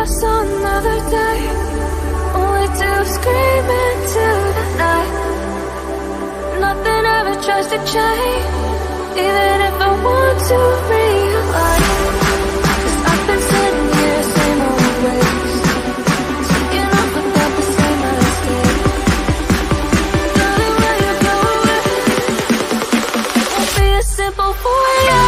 just another day, only to scream into the night. Nothing ever tries to change, even if I want to realize. 'Cause I've been sitting here, same old ways, taking off without the same mistake. Darling, when you go away, won't be as simple for you.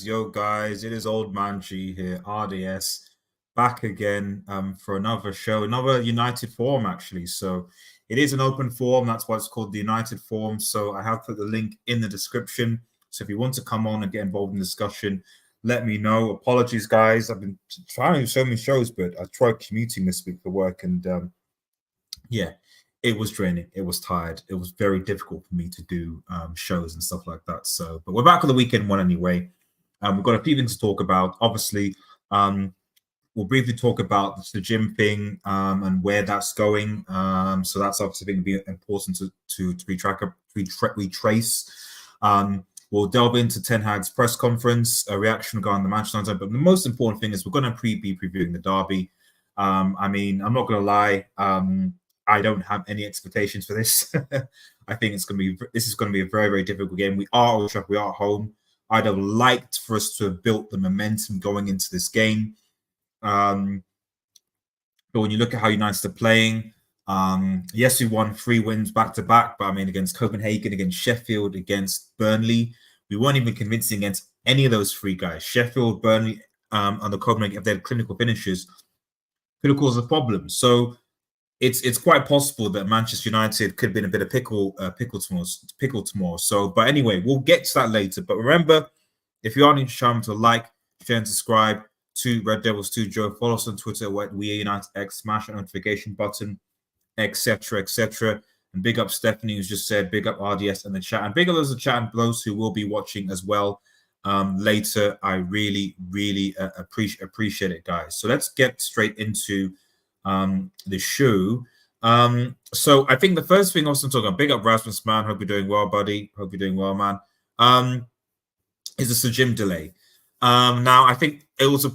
Yo, guys. It is Old Man G here, RDS, back again for another show, another United Forum, actually. So it is an open forum. That's why it's called the United Forum. So I have put the link in the description. So if you want to come on and get involved in discussion, let me know. Apologies, guys. I've been trying to do so many shows, but I tried commuting this week for work, and yeah, it was draining. It was tired. It was very difficult for me to do shows and stuff like that. So, but we're back on the weekend one anyway. We've got a few things to talk about. Obviously, we'll briefly talk about the gym thing and where that's going. So that's obviously going to be important to retrace. We'll delve into Ten Hag's press conference, a reaction regarding the Manchester United. But the most important thing is we're going to be previewing the derby. I mean, I'm not going to lie. I don't have any expectations for this. I think this is going to be a very, very difficult game. We are at home. I'd have liked for us to have built the momentum going into this game. But when you look at how United are playing, yes, we won 3 wins back to back, but I mean, against Copenhagen, against Sheffield, against Burnley, we weren't even convincing against any of those 3 guys. Sheffield, Burnley, and the Copenhagen, if they had clinical finishes, could have caused a problem. So it's quite possible that Manchester United could be in a bit of pickle tomorrow. So, but anyway, we'll get to that later. But remember, if you are new to the channel, to like, share, and subscribe to Red Devils 2 Joe. Follow us on Twitter at We Are United X. Smash that notification button, etc., etc. And big up Stephanie, who's just said big up RDS in the chat, and big up those in the chat and those who will be watching as well later. I really, really appreciate it, guys. So let's get straight into the show. So I think the first thing I was talking about, big up Rasmus, man. Hope you're doing well, buddy. Hope you're doing well, man. Is the gym delay. Now I think it was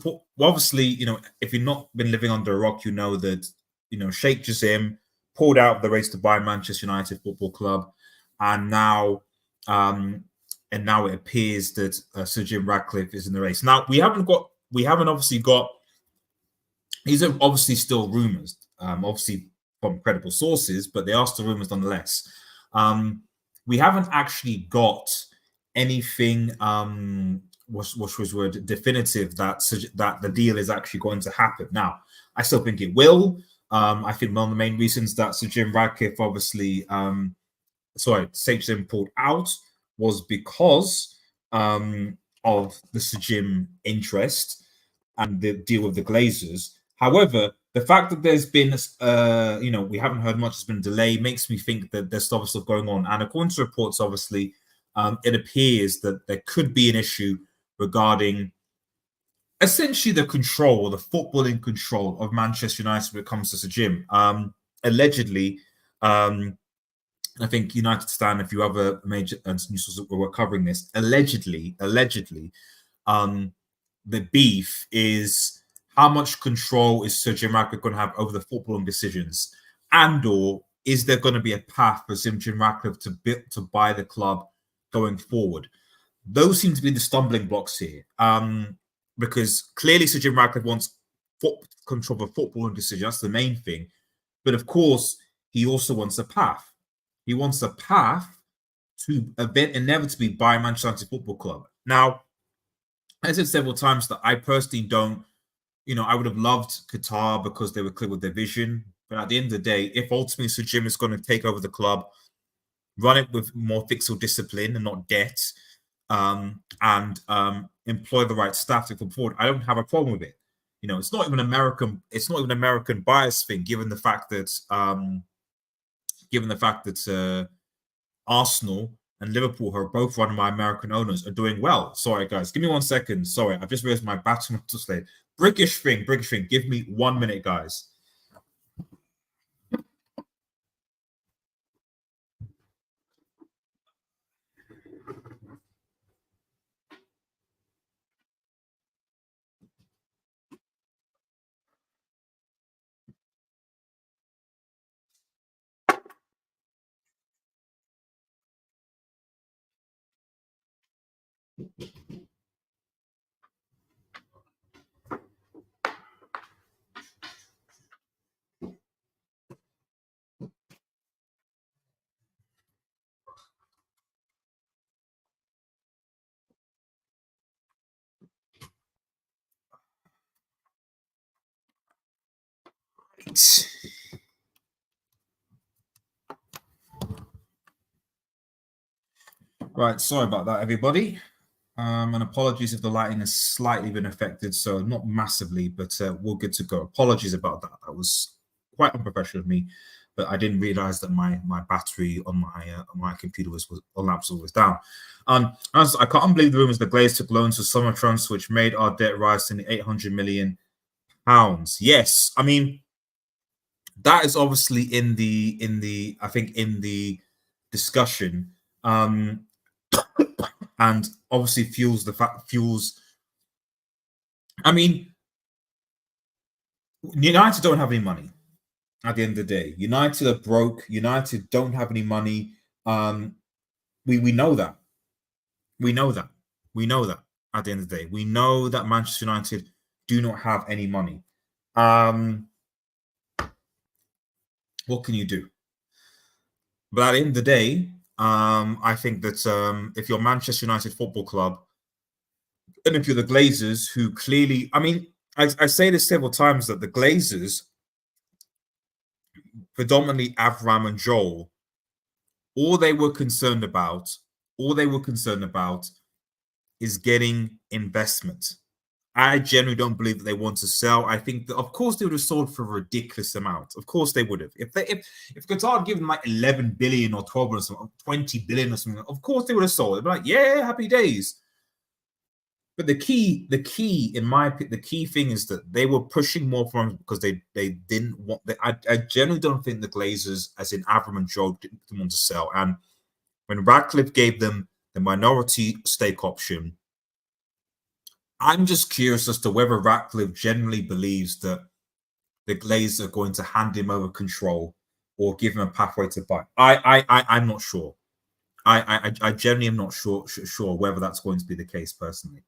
obviously, you know, if you've not been living under a rock, you know that, you know, Sheikh Jassim pulled out of the race to buy Manchester United Football Club, and now it appears that Sir Jim Ratcliffe is in the race. Now we haven't obviously got. These are obviously still rumours, obviously from credible sources, but they are still rumours nonetheless. We haven't actually got anything which was definitive that the deal is actually going to happen. Now, I still think it will. I think one of the main reasons that Sir Jim Ratcliffe Sir Jim pulled out was because of the Sir Jim interest and the deal with the Glazers. However, the fact that there's been, we haven't heard much, there's been a delay, makes me think that there's stuff going on. And according to reports, obviously, it appears that there could be an issue regarding essentially the control, the footballing control of Manchester United when it comes to Sir Jim. Allegedly, I think United Stand, a few other major news sources were covering this. Allegedly, the beef is how much control is Sir Jim Ratcliffe going to have over the footballing decisions, and/or is there going to be a path for Sir Jim Ratcliffe to buy the club going forward? Those seem to be the stumbling blocks here, because clearly Sir Jim Ratcliffe wants control of footballing decisions. That's the main thing, but of course he also wants a path. He wants a path to inevitably buy Manchester United Football Club. Now, I said several times that I personally don't. I would have loved Qatar because they were clear with their vision. But at the end of the day, if ultimately Sir Jim is going to take over the club, run it with more fiscal discipline and not debt, and employ the right staff to come forward, I don't have a problem with it. You know, it's not even American bias thing, given the fact that Arsenal and Liverpool, who are both run by American owners, are doing well. Sorry, guys, give me 1 second. Sorry, I've just realized my battery was late. British thing. Give me 1 minute, guys. Right, sorry about that, everybody. And apologies if the lighting has slightly been affected, so not massively, but we're good to go. Apologies about that. That was quite unprofessional of me, but I didn't realize that my battery on my computer was on laptop was down. I can't believe the rumors the Glazers took loans for summer transfer, which made our debt rise to £800 million. Yes, I mean that is obviously in the I think in the discussion. And obviously fuels. I mean, United don't have any money at the end of the day. United are broke. United don't have any money. We know that. We know that. At the end of the day, we know that Manchester United do not have any money. What can you do? But at the end of the day, I think that if you're Manchester United Football Club, and if you're the Glazers, who clearly, I mean, I say this several times, that the Glazers, predominantly Avram and Joel, all they were concerned about is getting investment. I generally don't believe that they want to sell. I think that, of course, they would have sold for a ridiculous amount. Of course, they would have. If Qatar had given like 11 billion or 12 or something, 20 billion or something, of course they would have sold. They'd be like, yeah, happy days. But the key thing is that they were pushing more for him because they didn't want. I generally don't think the Glazers, as in Avram and Joe, didn't want to sell. And when Ratcliffe gave them the minority stake option, I'm just curious as to whether Ratcliffe generally believes that the Glazers are going to hand him over control or give him a pathway to buy. I'm not sure. I generally am not sure whether that's going to be the case personally.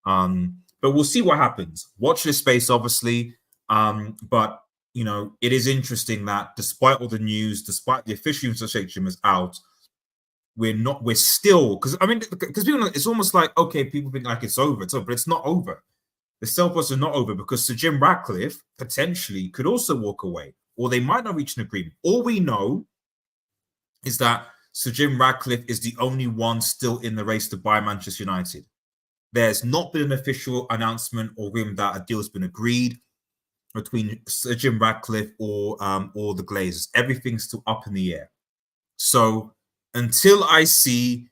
But we'll see what happens. Watch this space, obviously. But you know, it is interesting that despite all the news, despite the official information is out, we're still, because I mean, because people, it's almost like, okay, people think like it's over, but it's not over. The sale process is not over, because Sir Jim Ratcliffe potentially could also walk away, or they might not reach an agreement. All we know is that Sir Jim Ratcliffe is the only one still in the race to buy Manchester United. There's not been an official announcement or agreement that a deal has been agreed between Sir Jim Ratcliffe or the Glazers. Everything's still up in the air. So until I see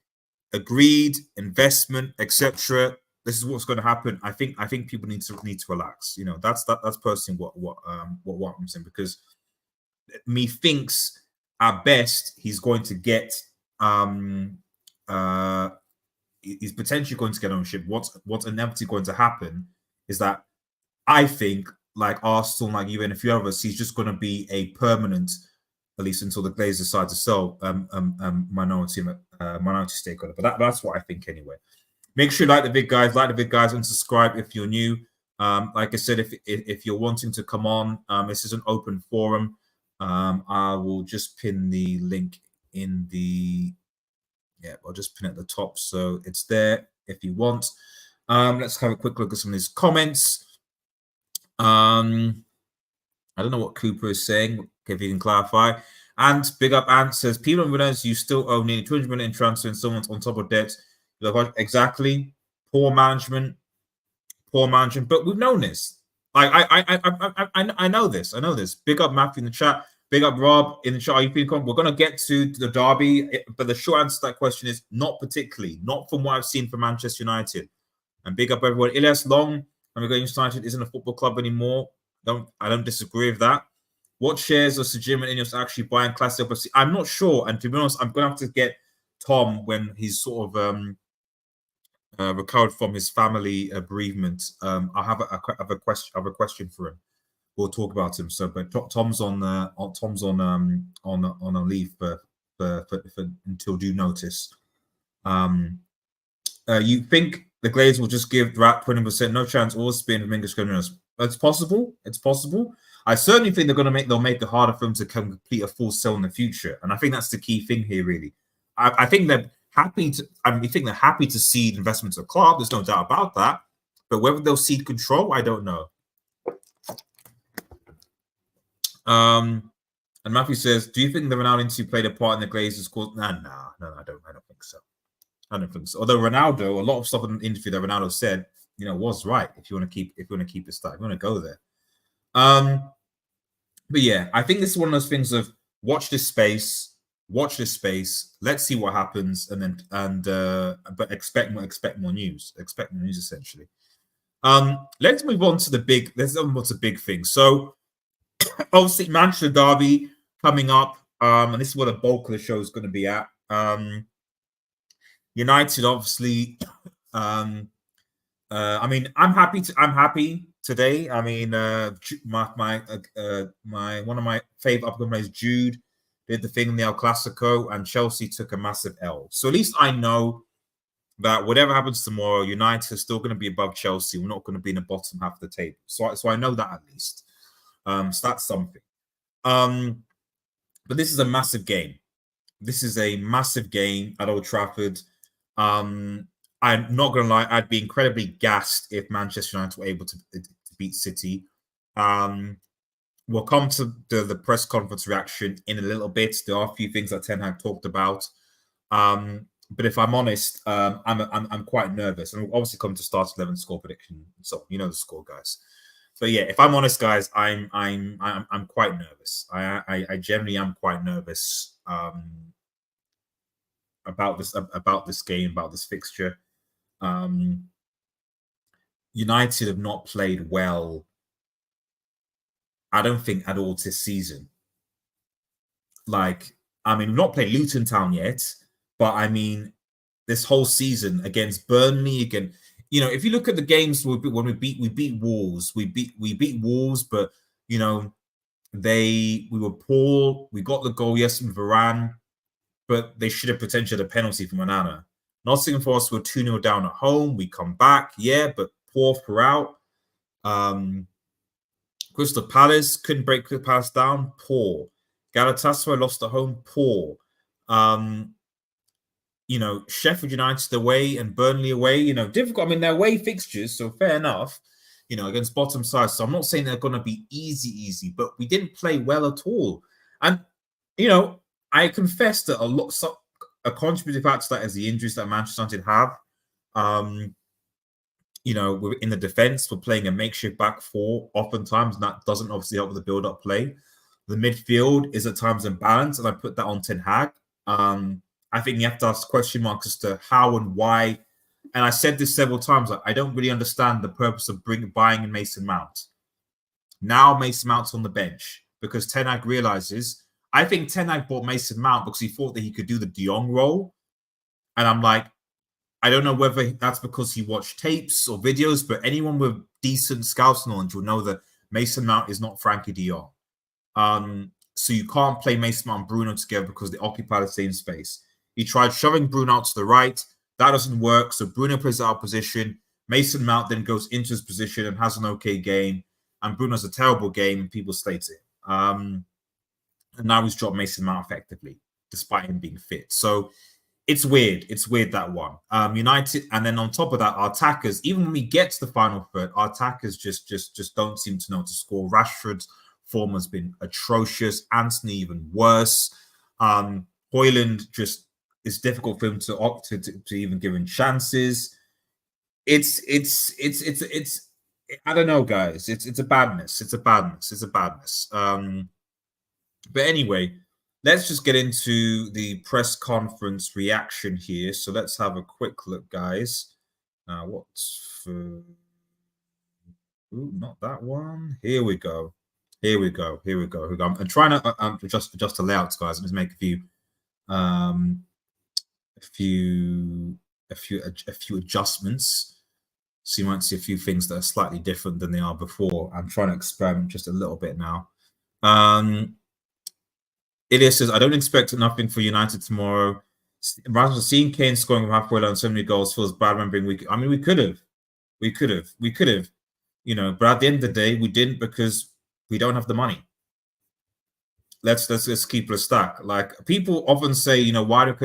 agreed investment, etc., this is what's going to happen. I think people need to relax. You know, that's personally what I'm saying, because methinks at best he's going to get he's potentially going to get ownership. What's inevitably going to happen is that I think, like Arsenal, like you and a few others, he's just going to be a permanent, at least until the Glazers decide to sell minority stake on it. But that's what I think anyway. Make sure you like the vid, guys, and subscribe if you're new. Like I said, if you're wanting to come on, this is an open forum. I will just pin the link in the. Yeah, I'll just pin it at the top so it's there if you want. Let's have a quick look at some of these comments. I don't know what Cooper is saying, if you can clarify. And Big Up Ant says, people in Rennes, you still owe nearly 200 million in transfer and someone's on top of debt. Exactly. Poor management. But we've known this. I know this. I know this. Big up Matthew in the chat. Big up Rob in the chat. Are you feeling confident? We're going to get to the derby, but the short answer to that question is not particularly. Not from what I've seen from Manchester United. And big up everyone. Ilyas Long, and we're going United isn't a football club anymore. I don't disagree with that. What shares of Sejima and Ineos actually buying Classic? I'm not sure. And to be honest, I'm going to have to get Tom when he's sort of recovered from his family bereavement. I have a question for him. We'll talk about him. So, but Tom's on a leave for until due notice. You think the Glazers will just give Rat 20%? No chance. All spin from English criminals. It's possible. It's possible. I certainly think they'll make it harder for them to complete a full sell in the future, and I think that's the key thing here. Really, I think they're happy to. They're happy to cede investments to a club. There's no doubt about that. But whether they'll cede control, I don't know. And Matthew says, "Do you think the Ronaldo interview played a part in the Glazers' cause?" No, I don't think so. I don't think so. Although Ronaldo, a lot of stuff in the interview that Ronaldo said, was right. If you want to keep it style, if you want to go there. But yeah, I think this is one of those things of watch this space. Let's see what happens, but expect more news. Expect more news essentially. Let's move on to the big. Let's move on to big things. So obviously Manchester derby coming up, and this is where the bulk of the show is going to be at. United, obviously. I'm happy today. I mean, one of my favorite upcoming players, Jude, did the thing in the El Clasico, and Chelsea took a massive L. So at least I know that whatever happens tomorrow, United is still going to be above Chelsea. We're not going to be in the bottom half of the table. So I know that at least. So that's something. But this is a massive game. This is a massive game at Old Trafford. I'm not going to lie, I'd be incredibly gassed if Manchester United were able to beat City. We'll come to the press conference reaction in a little bit. There are a few things that Ten Hag talked about. But if I'm honest, I'm quite nervous. And we'll obviously come to start 11 score prediction. So you know the score, guys. But yeah, if I'm honest, guys, I'm quite nervous. I generally am quite nervous about this game, about this fixture. United have not played well, I don't think, at all this season. We've not played Luton Town yet, but I mean, this whole season against Burnley, again, if you look at the games when we beat Wolves, we beat Wolves, but we were poor. We got the goal, yes, from Varane, but they should have potentially had a penalty from Onana. Nottingham Forest were 2-0 down at home. We come back, yeah, but poor throughout. Crystal Palace couldn't break the pass down, poor. Galatasaray lost at home, poor. Sheffield United away and Burnley away, difficult. I mean, they're away fixtures, so fair enough, against bottom side. So I'm not saying they're going to be easy, but we didn't play well at all. And, I confess that a contributing factor to that is the injuries that Manchester United have. We're in the defense, we're playing a makeshift back four oftentimes, and that doesn't obviously help with the build-up play. The midfield is at times imbalanced, and I put that on Ten Hag. I think you have to ask question marks as to how and why. And I said this several times, I don't really understand the purpose of buying in Mason Mount. Now Mason Mount's on the bench because Ten Hag realizes. I think Ten Hag bought Mason Mount because he thought that he could do the De Jong role. And I'm like, I don't know whether that's because he watched tapes or videos, but anyone with decent scouts knowledge will know that Mason Mount is not Frankie De Jong. So you can't play Mason Mount and Bruno together because they occupy the same space. He tried shoving Bruno out to the right. That doesn't work. So Bruno plays out of position. Mason Mount then goes into his position and has an okay game. And Bruno's a terrible game, and people state it. And now he's dropped Mason Mount effectively, despite him being fit. So it's weird. It's weird, that one. United, and then on top of that, our attackers, even when we get to the final third, our attackers just don't seem to know to score. Rashford form has been atrocious. Anthony even worse. Højlund just, it's difficult for him to opt to even give him chances. It's I don't know, guys. It's a badness. It's a badness. But anyway, let's just get into the press conference reaction here. So let's have a quick look, guys. What's for... Ooh, not that one. Here we go. I'm trying to adjust the layouts, guys. Let's make a few adjustments. So you might see a few things that are slightly different than they are before. I'm trying to experiment just a little bit now. Ilya says, I don't expect nothing for United tomorrow. Rather than seeing Kane scoring from halfway line so many goals feels bad remembering we could have. You know, but at the end of the day, we didn't because we don't have the money. Let's keep it a stack. Like, people often say, you know, why do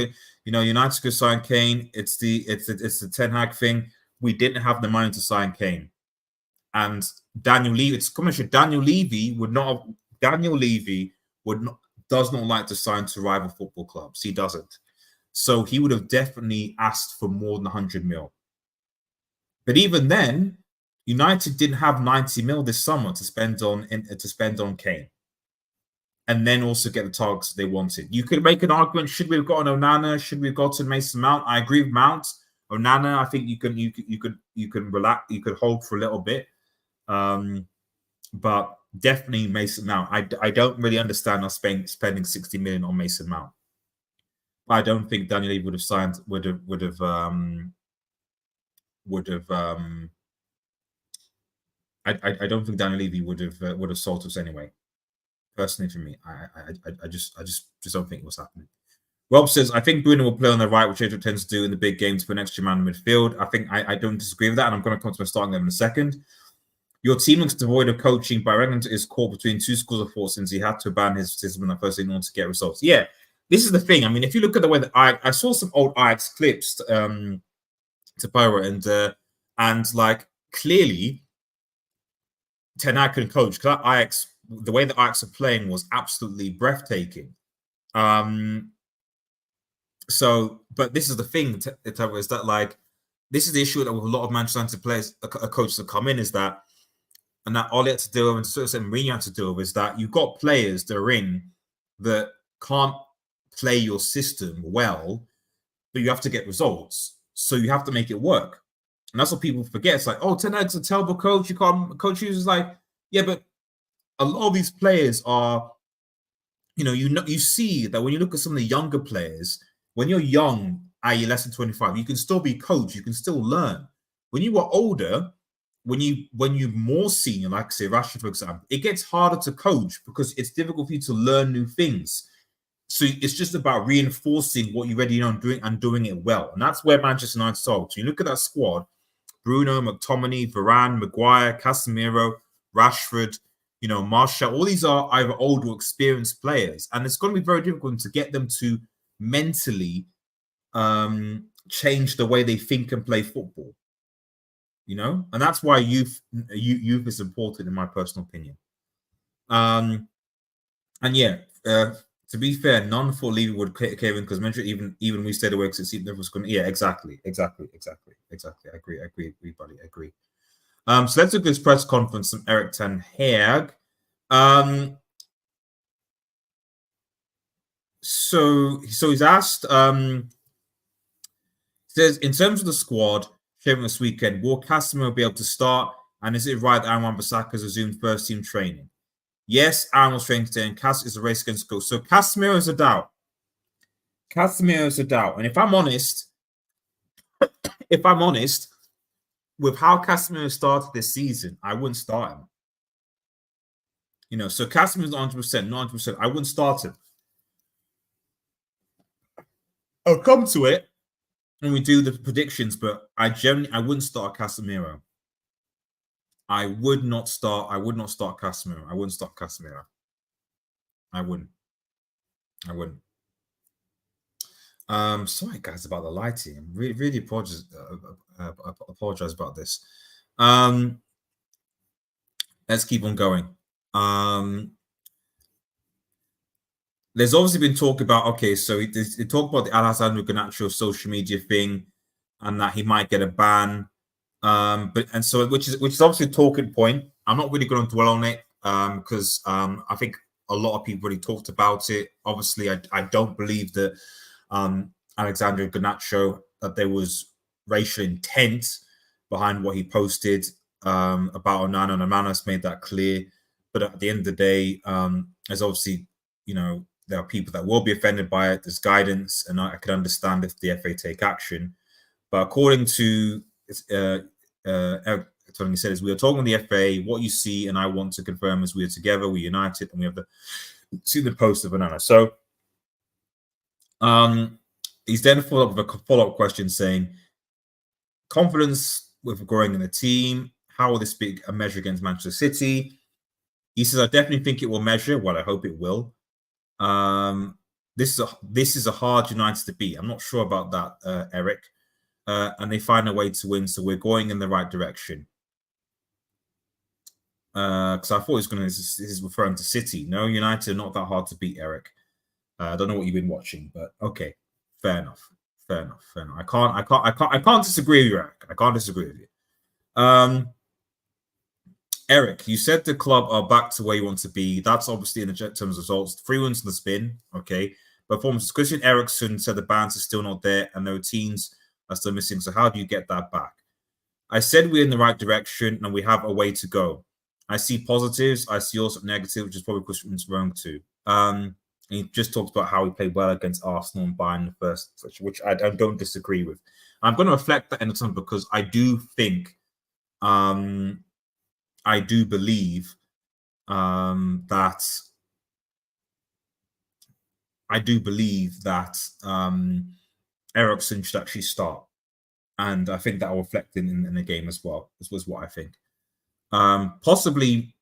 United could sign Kane? It's the Ten Hag thing. We didn't have the money to sign Kane, and Daniel Levy. It's commercial. Daniel Levy does not like to sign to rival football clubs. He doesn't. So he would have definitely asked for more than 100 mil. But even then, United didn't have 90 mil this summer to spend on Kane, and then also get the targets they wanted. You could make an argument: should we have gotten Onana? Should we have gotten Mason Mount? I agree with Mount. Onana, I think you can relax, you could hold for a little bit, but definitely Mason Mount. I don't really understand us spending 60 million on Mason Mount. I don't think Daniel Levy would have signed. I don't think Daniel Levy would have sold us anyway. Personally, for me, I just don't think it was happening. Rob says, I think Bruno will play on the right, which Adrian tends to do in the big games for an extra man in midfield. I think I don't disagree with that, and I'm going to come to my starting them in a second. Your team looks devoid of coaching, but I reckon is caught between two schools of thought since he had to abandon his system in the first in order to get results. Yeah, this is the thing. I mean, if you look at the way that I saw some old Ajax clips to Pyro, and like, clearly Ten Hag can coach, because Ajax, the way that Ajax are playing was absolutely breathtaking. So, but this is the thing, is that, like, this is the issue that with a lot of Manchester United players, coaches that come in, is that, and that Ole had to deal with, and sort of Mourinho had to deal with, is that you've got players that are in that can't play your system well, but you have to get results. So you have to make it work. And that's what people forget. It's like, oh, Ten Hag's a terrible coach. You can't coach. Is like, yeah, but a lot of these players are, you see that when you look at some of the younger players, when you're young, i.e. less than 25, you can still be coached. You can still learn. When you are older, when you're more senior, like say Rashford, for example, it gets harder to coach because it's difficult for you to learn new things. So it's just about reinforcing what you already know and doing it well. And that's where Manchester United are. So you look at that squad: Bruno, McTominay, Varane, Maguire, Casemiro, Rashford, Martial. All these are either old or experienced players. And it's going to be very difficult to get them to mentally change the way they think and play football. And that's why youth is important, in my personal opinion. And yeah, to be fair, none for Levy would cave in, because even we stayed away because it seemed was going to. Yeah, exactly. I agree, buddy. I agree. So let's look at this press conference from Erik ten Hag. So he's asked. Says, in terms of the squad sharing this weekend, will Casemiro be able to start? And is it right that Aaron Wan-Bissaka has resumed first team training? Yes, Aaron was training today, and Cas is a race against goal. So Casemiro is a doubt. And if I'm honest, with how Casemiro started this season, I wouldn't start him. So Casemiro's 100%, not 100%. I wouldn't start him. I'll come to it when we do the predictions, but I wouldn't start Casemiro. I would not start Casemiro. I wouldn't. Sorry, guys, about the lighting. I'm really apologize about this. Let's keep on going. There's obviously been talk about, okay, so he talked about the Alessandro Garnacho social media thing and that he might get a ban. Which is obviously a talking point. I'm not really going to dwell on it because I think a lot of people already talked about it. Obviously, I don't believe that Alexandro Garnacho, that there was racial intent behind what he posted about Onana, and Onana has made that clear. But at the end of the day, there's obviously, there are people that will be offended by it. There's guidance, and I can understand if the FA take action. But according to Eric, he said, we are talking to the FA. What you see, and I want to confirm, is we are together, we're united, and we have see the post of Onana. So he's then followed up with a follow-up question saying, confidence with growing in the team. How will this be a measure against Manchester City? He says, I definitely think it will measure. Well, I hope it will. This is a hard United to beat. I'm not sure about that, Eric. And they find a way to win, so we're going in the right direction. Because I thought this is referring to City. No, United are not that hard to beat, Eric. I don't know what you've been watching, but okay, fair enough. I can't disagree with you, Eric. I can't disagree with you. Eric, you said the club are back to where you want to be. That's obviously in the terms of results. 3 wins in the spin, okay. Performances. Christian Eriksen said the balance is still not there and no teams are still missing. So how do you get that back? I said we're in the right direction and we have a way to go. I see positives. I see also negatives, which is probably Christian's wrong too. He just talked about how he played well against Arsenal and Bayern in the first, which I don't disagree with. I'm going to reflect that in the time because I do think, I do believe that Eriksen should actually start, and I think that will reflect in the game as well. This was what I think. Possibly,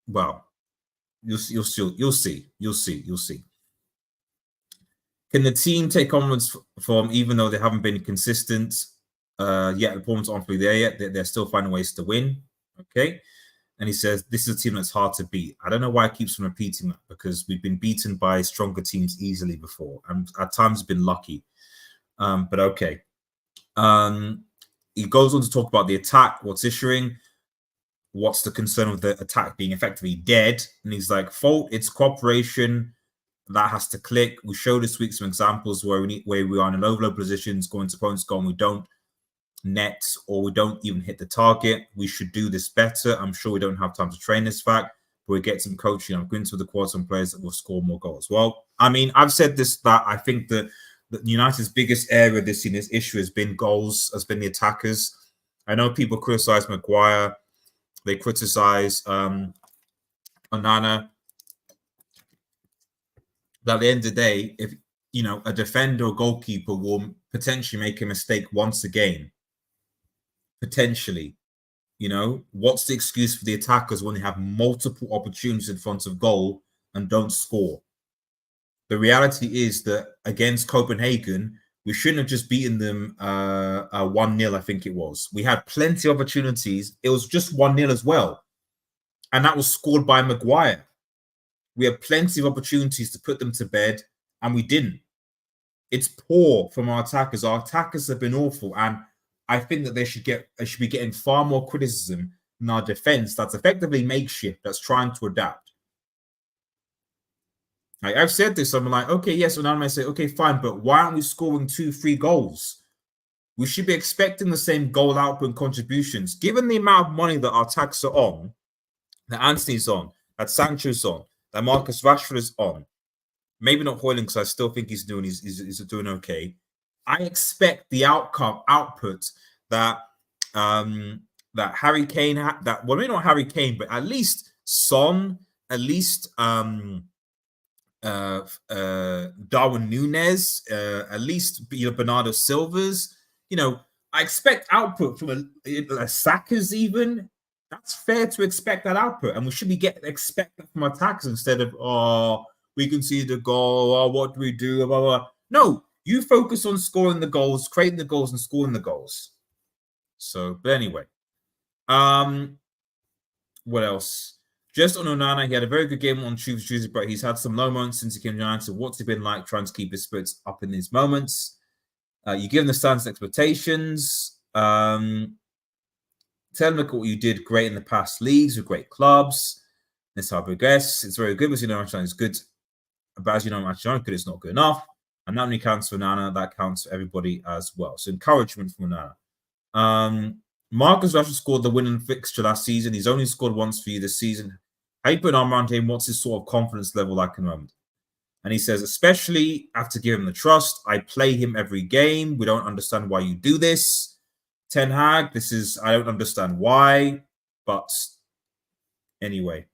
well, you'll see. Can the team take onwards from, even though they haven't been consistent yet, the performance aren't really there yet, they're still finding ways to win. Okay. And he says, this is a team that's hard to beat. I don't know why he keeps on repeating that, because we've been beaten by stronger teams easily before, and at times been lucky. But okay. He goes on to talk about the attack, what's issuing, what's the concern with the attack being effectively dead. And he's like, fault, it's cooperation. That has to click. We showed this week some examples where we are in overload positions, going to opponents' goal, and we don't net, or we don't even hit the target. We should do this better. I'm sure we don't have time to train this fact, but we get some coaching. I'm going to the quads on players that will score more goals. Well, I mean, I've said this, that I think that United's biggest area this season, this issue has been goals, has been the attackers. I know people criticize Maguire, they criticize Onana. But at the end of the day, if a defender or goalkeeper will potentially make a mistake once a game, potentially, what's the excuse for the attackers when they have multiple opportunities in front of goal and don't score? The reality is that against Copenhagen, we shouldn't have just beaten them 1-0, I think it was. We had plenty of opportunities. It was just 1-0 as well. And that was scored by Maguire. We had plenty of opportunities to put them to bed, and we didn't. It's poor from our attackers. Our attackers have been awful, and I think that they should be getting far more criticism than our defense that's effectively makeshift, that's trying to adapt. Like I've said this, I'm like, okay, yes, and I might say, okay, fine, but why aren't we scoring 2-3 goals? We should be expecting the same goal output and contributions. Given the amount of money that our attacks are on, that Anthony's on, that Sancho's on, that Marcus Rashford is on. Maybe not Højlund, because I still think he's doing okay. I expect the output that Harry Kane maybe not Harry Kane, but at least Son, at least Darwin Núñez, at least Bernardo Silva's. I expect output from a Saka's even. That's fair to expect that output, and we should expect that from attackers instead of, we conceded a goal, what do we do, blah, blah. No, you focus on scoring the goals, creating the goals, and scoring the goals. So, but anyway, what else? Just on Onana, he had a very good game on Tuesday, but he's had some low moments since he came to United. What's it been like trying to keep his spirits up in these moments? You give him the standard expectations. Tell him, look at what you did great in the past leagues with great clubs. That's how I progress. It's very good, but you know, it's good. But as you know, Manchester good, it's not good enough. And that only counts for Onana, that counts for everybody as well. So encouragement from Onana. Marcus Rashford scored the winning fixture last season. He's only scored once for you this season. How you put an arm around him? What's his sort of confidence level like at the moment? And he says, especially after giving him the trust, I play him every game. We don't understand why you do this. Ten Hag, I don't understand why. But anyway.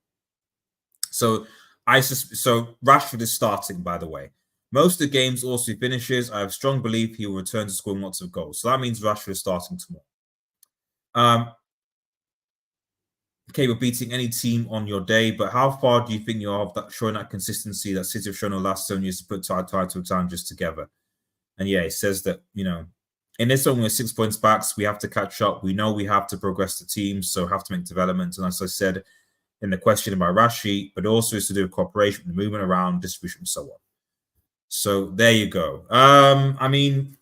So Rashford is starting, by the way. Most of the games also he finishes. I have strong belief he will return to scoring lots of goals. So that means Rashford is starting tomorrow. Okay, we're beating any team on your day, but how far do you think you are of that, showing that consistency that City have shown over the last 7 years to put title challenges together? And yeah, it says that, you know, in this one, we're 6 points back, so we have to catch up. We know we have to progress the team, so have to make developments. And as I said in the question about Rashi, but also is to do with cooperation, the movement around, distribution, and so on. So there you go. I mean,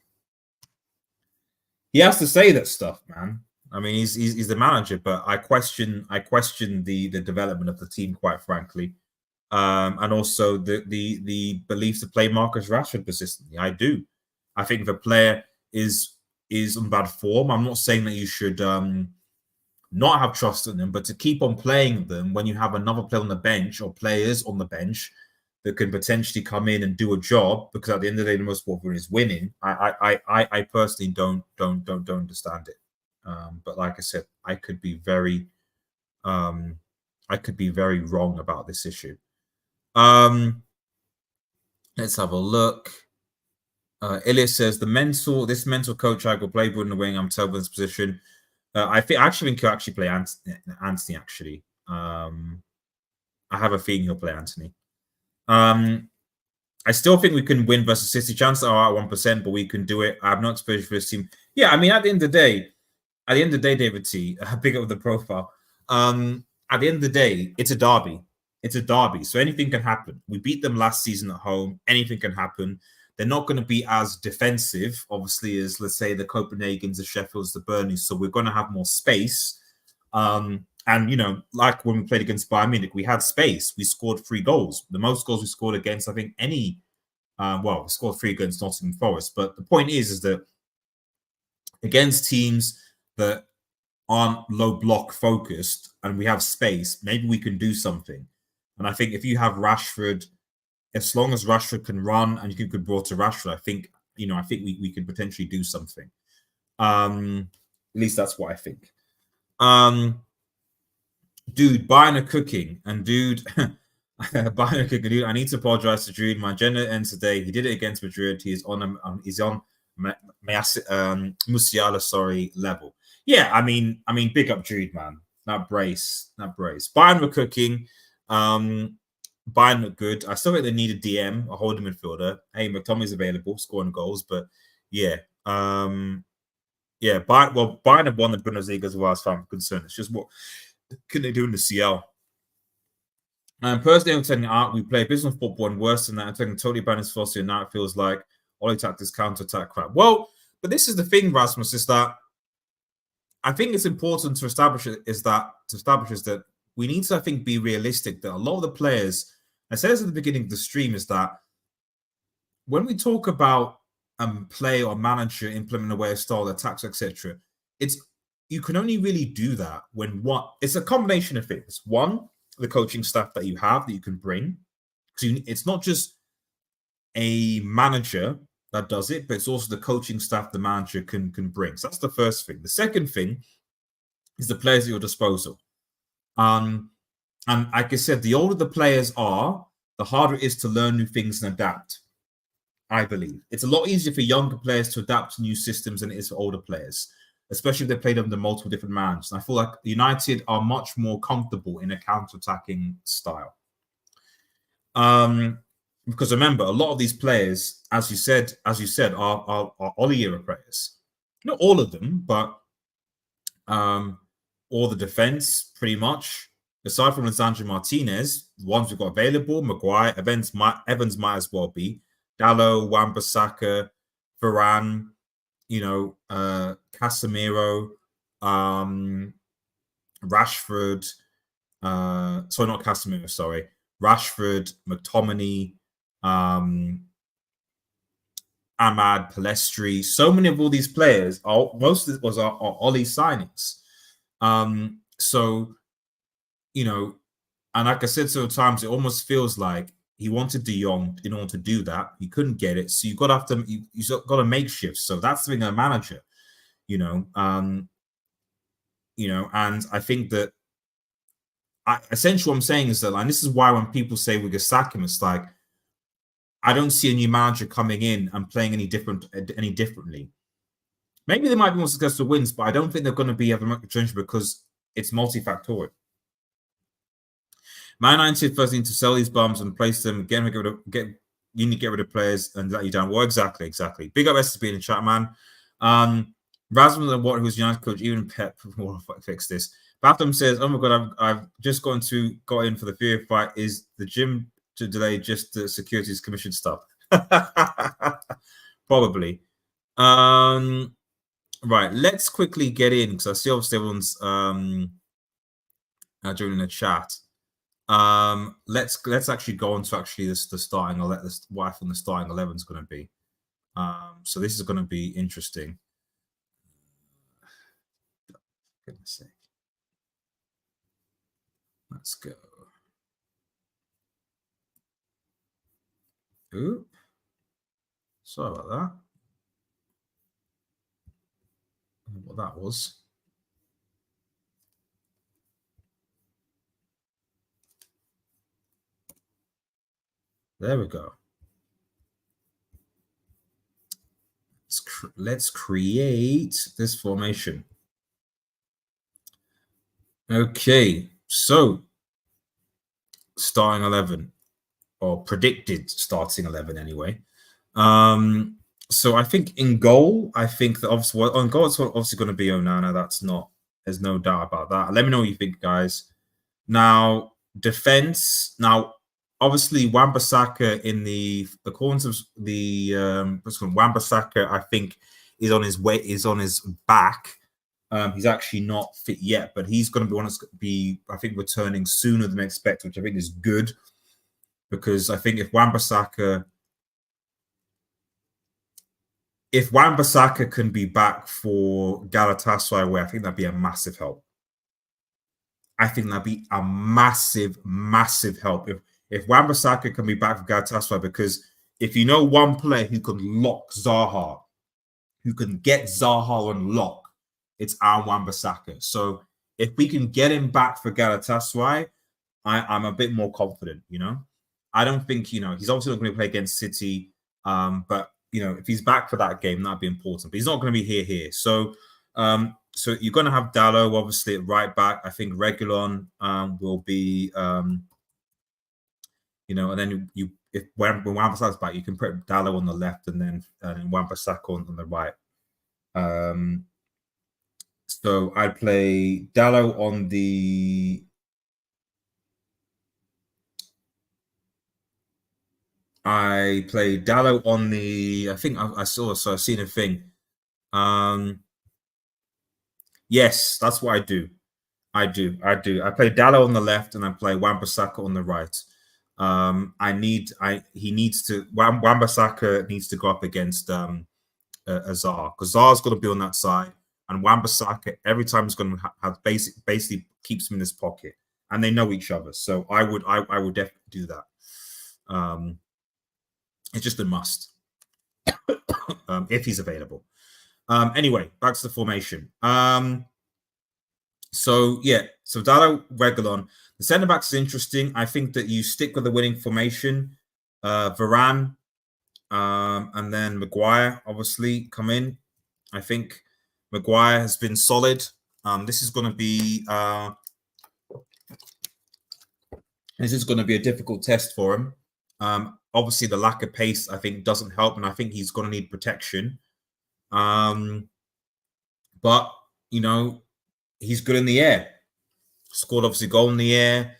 he has to say that stuff, man. I mean, he's the manager, but I question the development of the team, quite frankly, and also the belief to play Marcus Rashford persistently. I do. I think the player is in bad form. I'm not saying that you should not have trust in them, but to keep on playing them when you have another player on the bench or players on the bench that can potentially come in and do a job, because at the end of the day, the most important is winning. I personally don't understand it. But like I said, I could be very wrong about this issue. Let's have a look. Elias says this mental coach I will play Bruno in the wing. I'm terrible in this position. I actually think he'll actually play Anthony. Actually, I have a feeling he'll play Anthony. I still think we can win versus City. Chances are at 1%, but we can do it. I have no exposure for this team. Yeah, I mean, at the end of the day, David T, big up the profile. At the end of the day, it's a derby. It's a derby, so anything can happen. We beat them last season at home. Anything can happen. They're not going to be as defensive, obviously, as, let's say, the Copenhagens, the Sheffields, the Burnleys. So we're going to have more space. And, you know, like when we played against Bayern Munich, we had space. We scored 3 goals. The most goals we scored against, I think, we scored 3 against Nottingham Forest. But the point is that against teams that aren't low block focused and we have space, maybe we can do something. And I think if you have Rashford, as long as Rashford can run and you could brought to Rashford, I think we could potentially do something. At least that's what I think. Dude, buying a cooking and dude, buying a cooking, dude. I need to apologize to Jude. My agenda ends today. He did it against Madrid. He's on Musiala, level. Yeah, I mean, big up Jude, man. That brace. Bayern were cooking. Bayern look good. I still think they need a DM, a holding midfielder. Hey, McTominay's available, scoring goals, but yeah. Bayern have won the Bundesliga as well as far as I'm concerned. It's just what can they do in the CL? Personally, I'm telling we play business football, and worse than that, I'm taking totally balanced philosophy, and now it feels like all tactics counter-attack crap. Well, but this is the thing, Rasmus, is that I think it's important to establish that we need to, I think, be realistic that a lot of the players, I said this at the beginning of the stream, is that when we talk about play or manager implement a way of style, attacks, etc., you can only really do that when it's a combination of things. One, the coaching staff that you have that you can bring. So it's not just a manager that does it, but it's also the coaching staff the manager can bring. So that's the first thing. The second thing is the players at your disposal. And like I said, the older the players are, the harder it is to learn new things and adapt. I believe it's a lot easier for younger players to adapt to new systems than it is for older players, especially if they played under multiple different managers. And I feel like United are much more comfortable in a counter-attacking style. Because remember, a lot of these players, as you said, are Oli era players. Not all of them, but all the defense, pretty much, aside from Lisandro Martinez, the ones we've got available, Maguire, Evans might as well be, Dalot, Wan-Bissaka, Varane, Casemiro, Rashford, sorry, not Casemiro, sorry, Rashford, McTominay, Ahmad, Palestri. So many of all these players, most of it was our Ollie signings. So, and like I said several times, it almost feels like he wanted De Jong in order to do that. He couldn't get it, so you got to make shifts. So that's being a manager, and I think that essentially what I'm saying is that, and this is why when people say we're gonna sack him, it's like I don't see a new manager coming in and playing any differently. Maybe they might be more successful wins, but I don't think they're going to be having much change because it's multifactorial. Man United first need to sell these bums and place them. You need to get rid of players and let you down. Well, exactly. Big up SSB in the chat, man. Rasmus and Watt, who's United coach, even Pep will fix this. Batham says, "Oh my god, I've just got in for the Fury fight. Is the gym to delay just the Securities Commission stuff?" Probably. Right, let's quickly get in because I see obviously everyone's joining the chat. Let's actually go on to the starting. I'll let this what I think the starting 11 is going to be. So this is going to be interesting. For goodness sake. Let's go. Oop. Sorry about that. I don't know what that was. There we go. Let's create this formation. Okay, so starting 11, or predicted starting 11 anyway. So I think in goal, I think that obviously on goal it's obviously going to be Onana. There's no doubt about that. Let me know what you think, guys. Now defense. Now obviously Wan-Bissaka according to the Wan-Bissaka, I think is on his back. He's actually not fit yet, but he's going to be one that's I think, returning sooner than expected, which I think is good, because I think if Wan-Bissaka can be back for Galatasaray away, I think that'd be a massive help. I think that'd be a massive, massive help if Wan-Bissaka can be back for Galatasaray, because if you know one player who can lock Zaha, who can get Zaha on lock, it's our Wan-Bissaka. So if we can get him back for Galatasaray, I'm a bit more confident, I don't think, he's obviously not going to play against City, but, if he's back for that game, that'd be important. But he's not going to be here. So so you're going to have Dalot, obviously, at right back. I think Reguilon will be, and then when Wan-Bissaka's back, you can put Dalot on the left and then Wan-Bissaka on the right. So I'd play Dalot on the... I played Dalot on the... I think I've seen a thing. Yes, that's what I do. I play Dalot on the left and I play Wan-Bissaka on the right. Wan-Bissaka needs to go up against Azar, because Azar's going to be on that side, and Wan-Bissaka every time is going to have basically keeps him in his pocket, and they know each other. So I would definitely do that. It's just a must if he's available. Anyway, back to the formation. So Dalot, Reguilon. The centre backs is interesting. I think that you stick with the winning formation. Varane, and then Maguire obviously come in. I think Maguire has been solid. This is going to be a difficult test for him. Obviously, the lack of pace, I think, doesn't help, and I think he's going to need protection. But he's good in the air. Scored obviously goal in the air,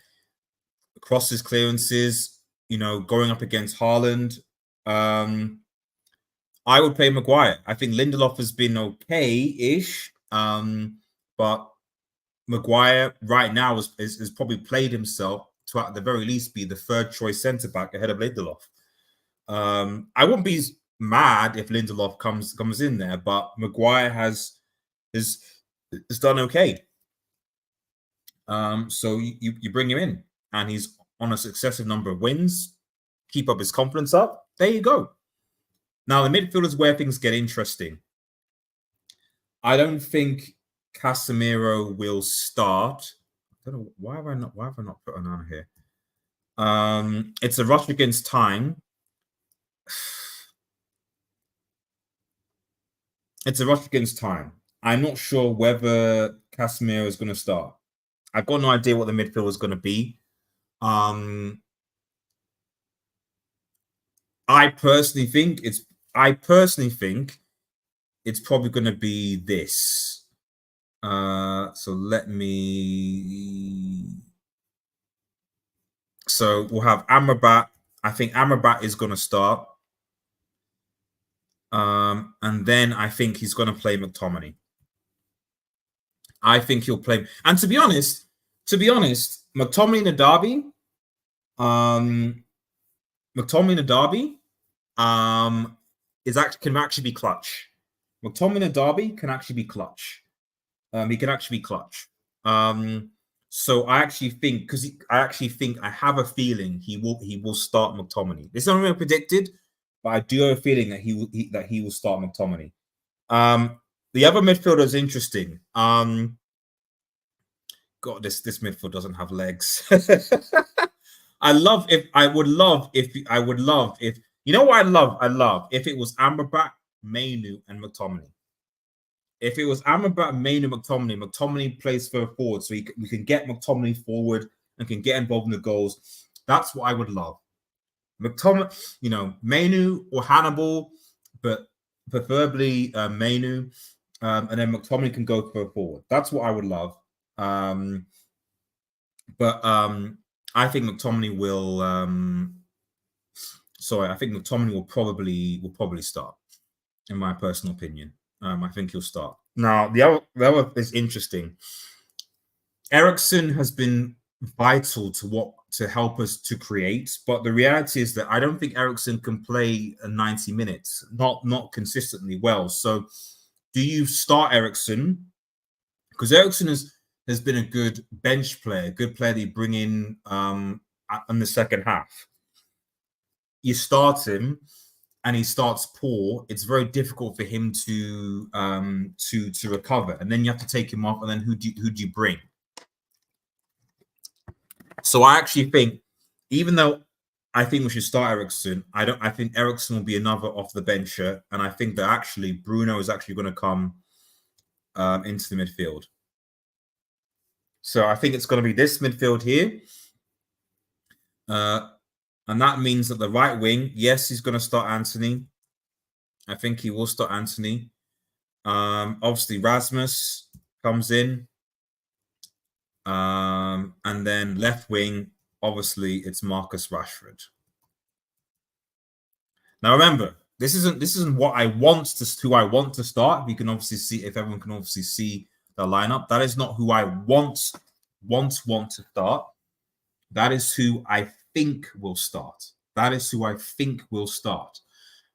crosses, clearances, going up against Haaland. I would play Maguire. I think Lindelof has been okay-ish, but Maguire right now has probably played himself to at the very least be the third choice centre back ahead of Lindelof. I wouldn't be mad if Lindelof comes in there, but Maguire has done okay. So you bring him in, and he's on a successive number of wins. Keep up his confidence up. There you go. Now the midfield is where things get interesting. I don't think Casemiro will start. I don't know why have I not put Onana here. It's a rush against time. It's a rush against time. I'm not sure whether Casemiro is going to start. I've got no idea what the midfield is going to be. I personally think it's probably going to be this. So let me. So we'll have Amrabat. I think Amrabat is going to start. And then I think he's going to play McTominay. I think he'll play. And to be honest, McTominay in the derby, can actually be clutch. McTominay in the derby can actually be clutch. He can actually be clutch. So I actually think I have a feeling he will start McTominay. This is not really predicted, but I do have a feeling that he will start McTominay. The other midfielder is interesting. God, this midfield doesn't have legs. I would love if you know what I love if it was Amrabat, Mainu, and McTominay. If it was Amrabat, Mainu, McTominay plays forward, so we can get McTominay forward and can get involved in the goals. That's what I would love. McTominay, Mainu or Hannibal, but preferably Mainu, and then McTominay can go forward. That's what I would love. But I think McTominay will. I think McTominay will probably start, in my personal opinion. I think he'll start. Now the other is interesting. Eriksen has been vital to help us to create, but the reality is that I don't think Eriksen can play 90 minutes, not consistently well. So, do you start Eriksen? Because Eriksen has been a good bench player, good player that you bring in the second half. You start him, and he starts poor. It's very difficult for him to recover, and then you have to take him off. And then who do you bring? So I actually think, even though I think we should start Eriksen, I think Eriksen will be another off the bencher, and I think that actually Bruno is actually going to come into the midfield. So I think it's going to be this midfield here. And that means that the right wing, yes, he's going to start Anthony. I think he will start Anthony. Obviously, Rasmus comes in. And then left wing, obviously, it's Marcus Rashford. Now, remember, this isn't what I want who I want to start. You can obviously see, if everyone can obviously see the lineup. That is not who I want to start. That is who I think will start.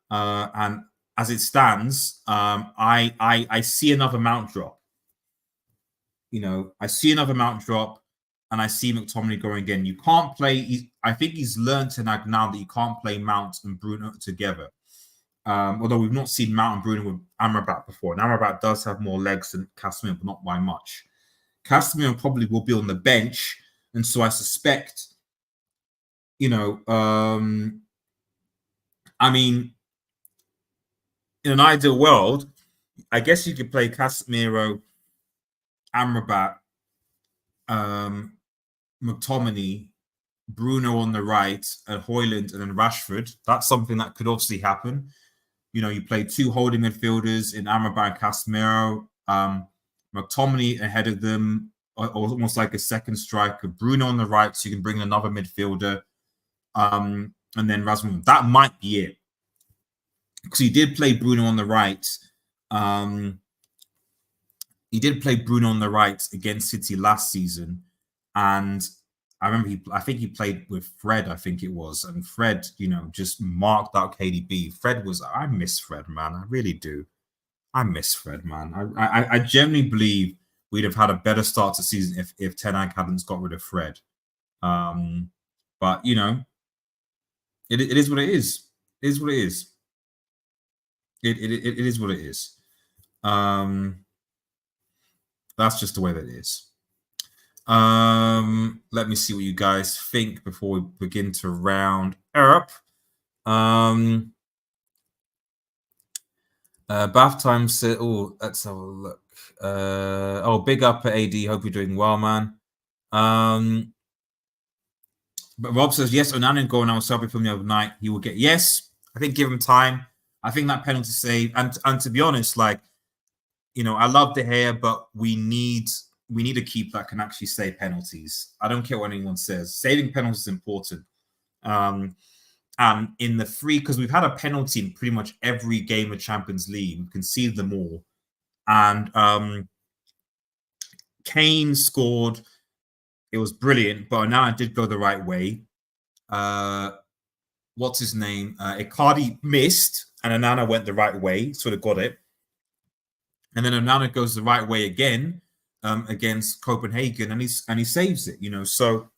And as it stands, I see another Mount drop. I see another Mount drop, and I see McTominay going again. You can't play. I think he's learned to now that you can't play Mount and Bruno together. Although we've not seen Mount and Bruno with Amrabat before, and Amrabat does have more legs than Casemiro, but not by much. Casemiro probably will be on the bench, and so I suspect. I mean, in an ideal world, I guess you could play Casemiro, Amrabat, McTominay, Bruno on the right, and Højlund, and then Rashford. That's something that could obviously happen. You play two holding midfielders in Amrabat and Casemiro, McTominay ahead of them, almost like a second striker. Bruno on the right, so you can bring another midfielder. And then Rasmus. That might be it. Because he did play Bruno on the right. He did play Bruno on the right against City last season, and I remember I think he played with Fred. I think it was, and Fred, just marked out KDB. I miss Fred, man. I really do. I miss Fred, man. I genuinely believe we'd have had a better start to the season if Ten Hag hadn't got rid of Fred. But it is what it is. It is what it is. It is what it is. That's just the way that it is. Let me see what you guys think before we begin to round up. Bath time said, oh, let's have a look. Big up at AD. Hope you're doing well, man. But Rob says, yes, Onana going out sorry from the other night. He will get, yes, I think give him time. I think that penalty save, and to be honest, like, I love De Gea, but we need a keeper that can actually save penalties. I don't care what anyone says. Saving penalties is important. And in the three, because we've had a penalty in pretty much every game of Champions League, we conceded them all. And Kane scored. It was brilliant, but now it did go the right way. What's his name? Icardi missed, and Onana went the right way, sort of got it. And then Onana goes the right way again against Copenhagen, and he saves it. So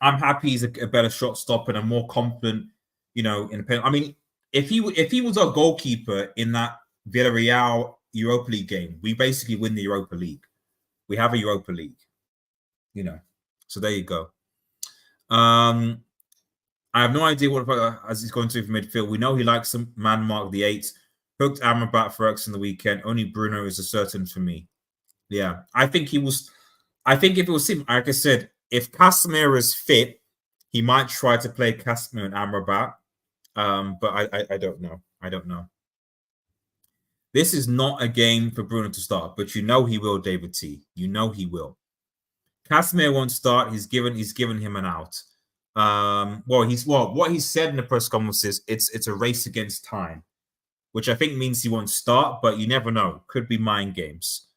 I'm happy he's a better shot stopper and a more confident, in the penalty. I mean, if he was our goalkeeper in that Villarreal Europa League game, we basically win the Europa League. We have a Europa League, So there you go. I have no idea what as he's going to do for midfield. We know he likes to man mark the 8. Hooked Amrabat for X in the weekend. Only Bruno is a certain for me. Yeah, I think he was. I think if it was him, like I said, if Casemiro is fit, he might try to play Casemiro and Amrabat. But I don't know. I don't know. This is not a game for Bruno to start, but he will, David T. He will. Casemiro won't start. He's given him an out. What he said in the press conference is it's a race against time, which I think means he won't start, but you never know. Could be mind games.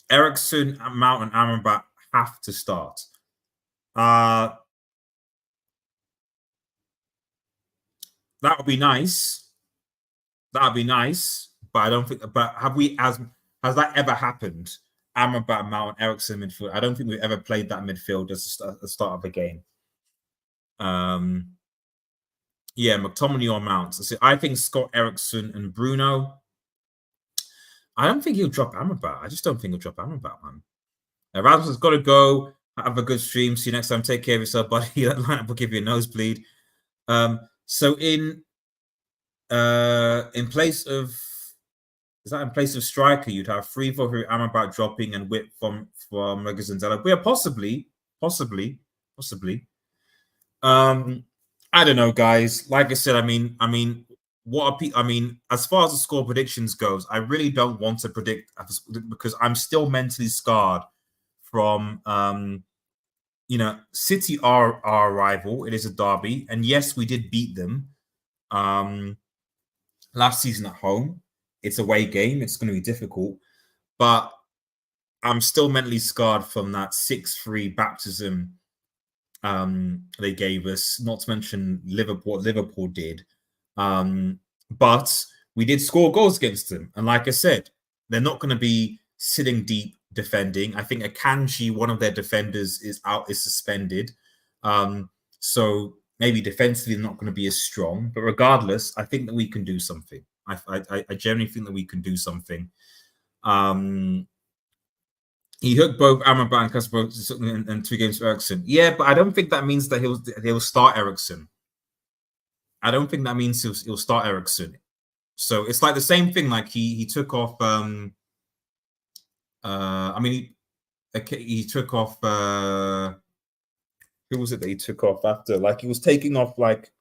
Eriksen, Mount, and Amrabat have to start. That would be nice. That would be nice, but I don't think. But has that ever happened? Amrabat, Mount, Eriksen midfield. I don't think we've ever played that midfield as the start of a game. Yeah, McTominay or Mount. So I think Scott, Eriksen, and Bruno. I don't think he'll drop Amrabat. I just don't think he'll drop Amrabat, man. Rasmus has got to go. Have a good stream. See you next time. Take care of yourself, buddy. That lineup will give you a nosebleed. So in place of striker, you'd have free for Amrabat dropping and Whip from Zanzala. Yeah, possibly. I don't know, guys. Like I said, I mean, as far as the score predictions goes, I really don't want to predict because I'm still mentally scarred from, City are our rival. It is a derby, and yes, we did beat them last season at home. It's a away game. It's going to be difficult, but I'm still mentally scarred from that 6-3 baptism they gave us. Not to mention Liverpool did. But we did score goals against them. And like I said, they're not going to be sitting deep defending. I think Akanji, one of their defenders, is suspended. So maybe defensively they're not going to be as strong. But regardless, I think that we can do something. I genuinely think that we can do something. He hooked both Amrabat and Casemiro in 2 games for Eriksen. Yeah, but I don't think that means that he'll start Eriksen. I don't think that means he'll start Eriksen. So it's like the same thing. Like he took off. He took off. Who was it that he took off after? Like he was taking off like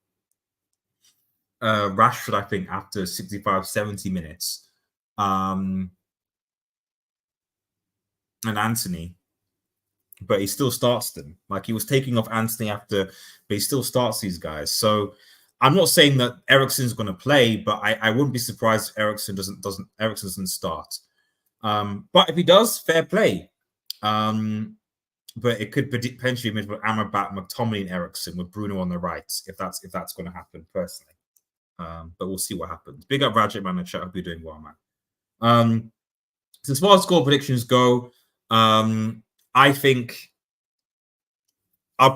Rashford, I think, after 65, 70 minutes. and Anthony, but he still starts them. Like, he was taking off Anthony after, but he still starts these guys. So I'm not saying that Eriksen's going to play, but I wouldn't be surprised if Eriksen doesn't start. But if he does, fair play. But it could potentially be Amrabat, McTominay, and Eriksen with Bruno on the right, if that's going to happen, personally. But we'll see what happens. Big up Rajat, man, in the chat. Hope you're doing well, man. So as far as score predictions go, I think I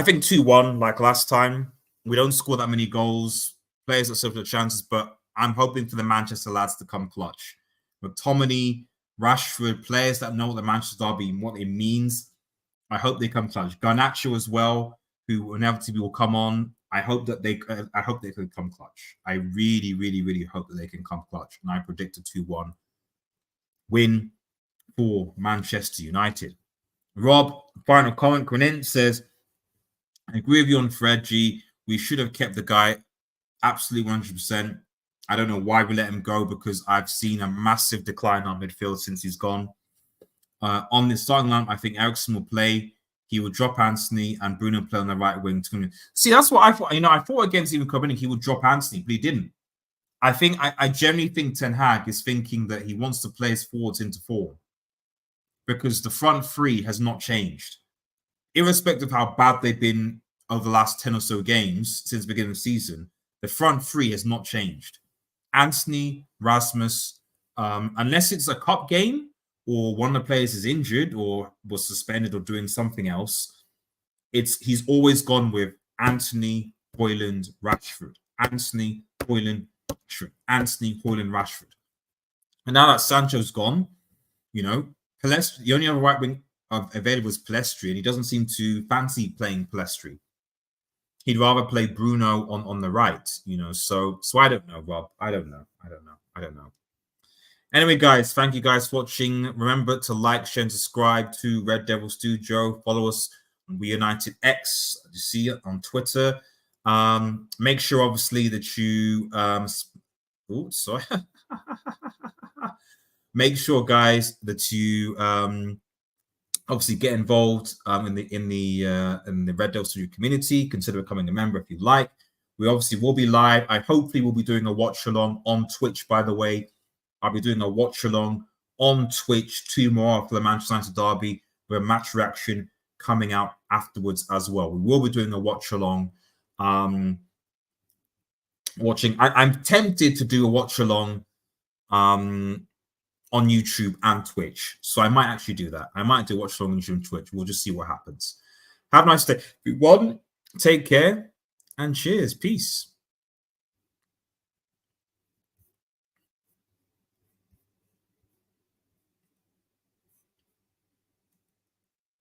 think 2-1 like last time. We don't score that many goals. Players that serve the chances, but I'm hoping for the Manchester lads to come clutch. McTominay, Rashford, players that know what the Manchester derby and what it means. I hope they come clutch. Garnacho as well, who inevitably will come on. I hope they can come clutch. I really, really, really hope that they can come clutch. And I predict a 2-1 win for Manchester United. Rob, final comment, Grenin says, I agree with you on Fred G. We should have kept the guy absolutely 100%. I don't know why we let him go, because I've seen a massive decline on midfield since he's gone. On the starting line, I think Eriksen will play. He will drop Anthony and Bruno play on the right wing. See, that's what I thought. I thought against even Koenig he would drop Anthony, but he didn't. I generally think Ten Hag is thinking that he wants to play his forwards into form, because the front three has not changed. Irrespective of how bad they've been over the last 10 or so games since the beginning of the season, the front three has not changed. Anthony, Rasmus, unless it's a cup game or one of the players is injured or was suspended or doing something else, he's always gone with Anthony, Højlund, Rashford. Anthony, Højlund, Rashford. Anthony, Højlund, Rashford. And now that Sancho's gone, Palestri, the only other right wing available is Palestri, and he doesn't seem to fancy playing Palestri. He'd rather play Bruno on the right, So I don't know, Rob. I don't know. Anyway, guys, thank you guys for watching. Remember to like, share, and subscribe to Red Devil Studio. Follow us on We United X. You see it on Twitter. Make sure, obviously, that you make sure, guys, that you obviously get involved in the Red Devil Studio community. Consider becoming a member if you like. We obviously will be live. I hopefully will be doing a watch along on Twitch, by the way. I'll be doing a watch along on Twitch tomorrow for the Manchester United derby, with a match reaction coming out afterwards as well. We will be doing a watch along. I'm tempted to do a watch along on YouTube and Twitch. So I might actually do that. I might do watch along on YouTube and Twitch. We'll just see what happens. Have a nice day. Everyone, take care and cheers. Peace.